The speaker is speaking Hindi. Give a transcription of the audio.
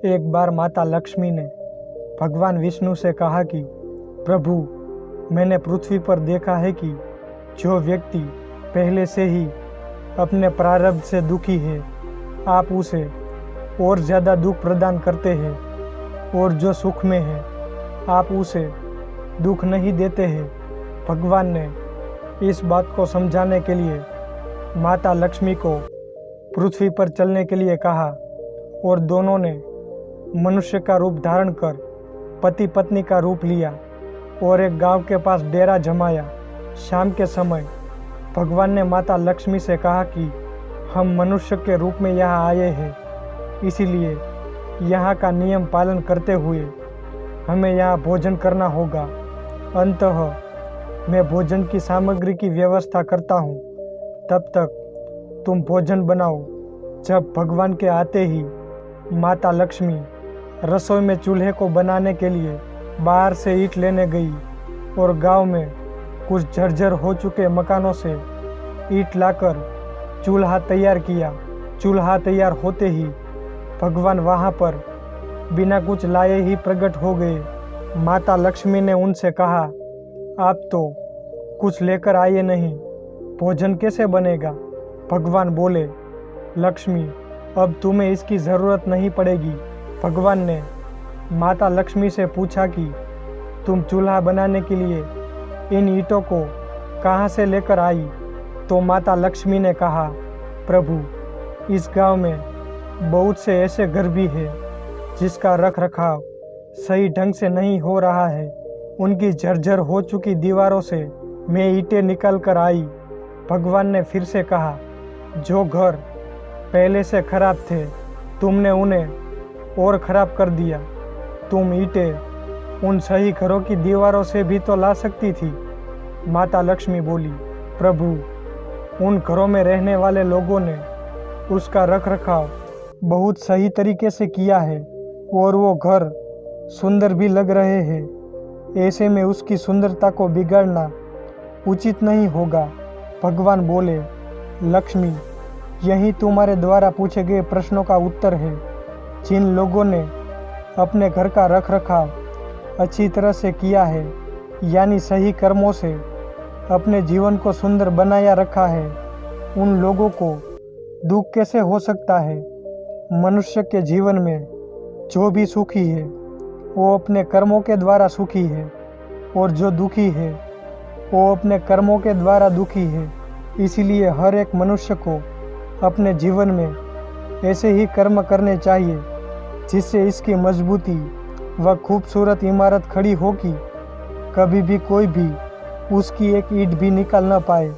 एक बार माता लक्ष्मी ने भगवान विष्णु से कहा कि प्रभु, मैंने पृथ्वी पर देखा है कि जो व्यक्ति पहले से ही अपने प्रारब्ध से दुखी है, आप उसे और ज़्यादा दुख प्रदान करते हैं, और जो सुख में है आप उसे दुख नहीं देते हैं। भगवान ने इस बात को समझाने के लिए माता लक्ष्मी को पृथ्वी पर चलने के लिए कहा, और दोनों ने मनुष्य का रूप धारण कर पति पत्नी का रूप लिया और एक गांव के पास डेरा जमाया। शाम के समय भगवान ने माता लक्ष्मी से कहा कि हम मनुष्य के रूप में यहाँ आए हैं, इसीलिए यहाँ का नियम पालन करते हुए हमें यहाँ भोजन करना होगा। अंततः मैं भोजन की सामग्री की व्यवस्था करता हूँ, तब तक तुम भोजन बनाओ। जब भगवान के आते ही माता लक्ष्मी रसोई में चूल्हे को बनाने के लिए बाहर से ईंट लेने गई और गांव में कुछ जर्जर हो चुके मकानों से ईंट लाकर चूल्हा तैयार किया। चूल्हा तैयार होते ही भगवान वहां पर बिना कुछ लाए ही प्रकट हो गए। माता लक्ष्मी ने उनसे कहा, आप तो कुछ लेकर आए नहीं, भोजन कैसे बनेगा? भगवान बोले, लक्ष्मी, अब तुम्हें इसकी ज़रूरत नहीं पड़ेगी। भगवान ने माता लक्ष्मी से पूछा कि तुम चूल्हा बनाने के लिए इन ईंटों को कहाँ से लेकर आई? तो माता लक्ष्मी ने कहा, प्रभु, इस गांव में बहुत से ऐसे घर भी हैं जिसका रख रखाव सही ढंग से नहीं हो रहा है। उनकी जर्जर हो चुकी दीवारों से मैं ईंटें निकाल कर आई। भगवान ने फिर से कहा, जो घर पहले से खराब थे तुमने उन्हें और खराब कर दिया। तुम ईंटें उन सही घरों की दीवारों से भी तो ला सकती थी। माता लक्ष्मी बोली, प्रभु, उन घरों में रहने वाले लोगों ने उसका रख रखाव बहुत सही तरीके से किया है और वो घर सुंदर भी लग रहे हैं। ऐसे में उसकी सुंदरता को बिगाड़ना उचित नहीं होगा। भगवान बोले, लक्ष्मी, यही तुम्हारे द्वारा पूछे गए प्रश्नों का उत्तर है। जिन लोगों ने अपने घर का रख रखाव अच्छी तरह से किया है, यानी सही कर्मों से अपने जीवन को सुंदर बनाया रखा है, उन लोगों को दुख कैसे हो सकता है? मनुष्य के जीवन में जो भी सुखी है वो अपने कर्मों के द्वारा सुखी है, और जो दुखी है वो अपने कर्मों के द्वारा दुखी है। इसीलिए हर एक मनुष्य को अपने जीवन में ऐसे ही कर्म करने चाहिए जिससे इसकी मजबूती व खूबसूरत इमारत खड़ी होगी, कभी भी कोई भी उसकी एक ईंट भी निकाल न पाए।